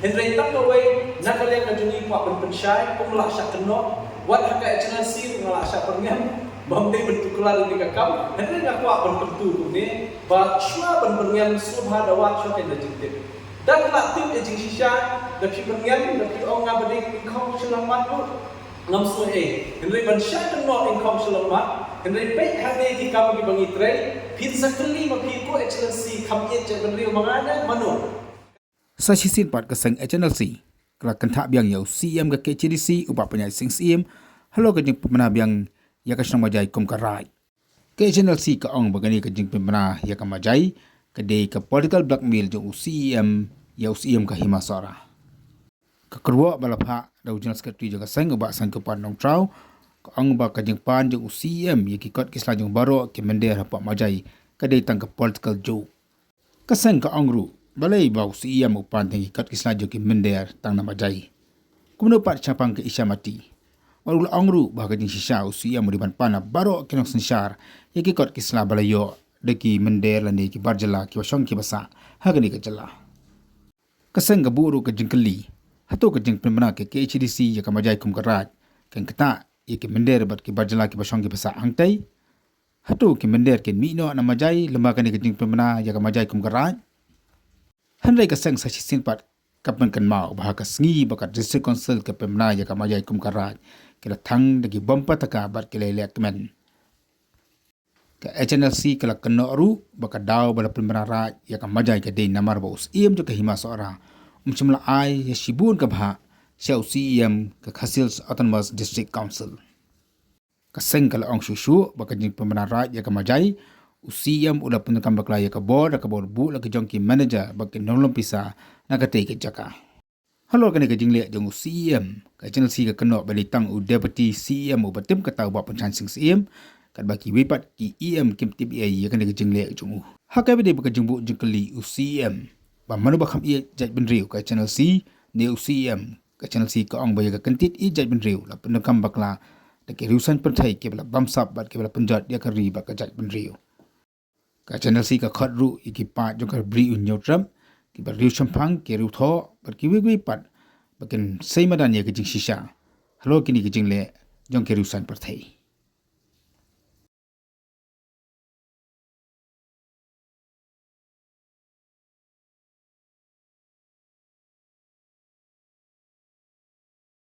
Henry tak kawai nak kalian kajuni pak pensyai pemulak syak kena wat haka HNLC mengalak syak pernian bamdai bentuk kelar di kakam Henry nak kuat berpentu ni ba shua berpengen subha dawat syak yang dajik dan kelak tim ejing shisha dapi pernian dapi orang ngabadi income selamat pun ngamsu Henry bensyak kena income selamat Henry baik hari di kamu di bangi tray pizza keli mapiku HNLC kamye cek benri mangana manu sa sisin pat kasang HNLC kala kanta biang yau CM ka KCDC upa penyai sing CM halo ka jing pemana biang ya ka snong majai kum ka rai HNLC ka ong bagani ka jing pemana ya ka majai ka de ka political blackmail jong CM yau CM ka himasara ka kerwa balapha dau general secretary jaga sang uba sang kepan nong trau ka ong ba ka jing pan jong CM ya ki kot kisla jong baro ke mender hapa majai ka de tang ka political joke ka sang ka ong ru balai bau CM upan tinggi kat kisla joki mender tang nama jai. Kumno pat capang ke isya mati. Warul angru bah kajing sisya CM muriban pana baro kinok sensar yaki kat kisla balayo deki mender lani ki barjala ki wasong ki basa hagani ke jala. Kaseng gaburu kajing keli. Hato kajing pemana ke KHDC ya kamajai kum karat. Ken kata yaki mender bat ki barjala ki wasong ki basa angtai. Hato ki mender ken mino nama jai lembaga ni kajing pemana ya kamajai kum karat. Henry kasang sa sisin pat kapan kan mau bahaka sengi bakat district council ke pemna ya kamajai kum karat kila thang dagi bompa taka bat kila lekmen ke HNLC kala kena ru bakat daw bala pemna ra ya kamajai ke de namar bos iem jo ke hima sora umchimla ai ya shibun ka bha siau CM ke Khasil Autonomous District Council kaseng kala ong shushu bakat jing pemna ra ya kamajai CM udah penukam baklaya ke board bu lagi jongki manager bagi nolong pisa nakate ke jaka. Halo kene ke jingle jong CM ke channel si ke kena bali tang u deputy CM u batim ke tahu ba penchansing CM kat bagi wipat ki EM kim TBA ya kene ke jingle jong. Hakai bede baka jengbu jengkeli u CM ba manu ba kham i jaj benriu ke channel si ne u CM ke channel si ke ong ba ya kentit i jaj benriu la penukam bakla de ke rusan penthai ke bala bamsap bat ke bala penjat dia kari ba ke jaj benriu. Ka channel si ka khadru iki pa jong ka bri un nyotram ki bar riu champang ke ru tho bar ki wi pat bakin sei madan ye ke jing shisha halo kini ke jing le jong ke riu san par thai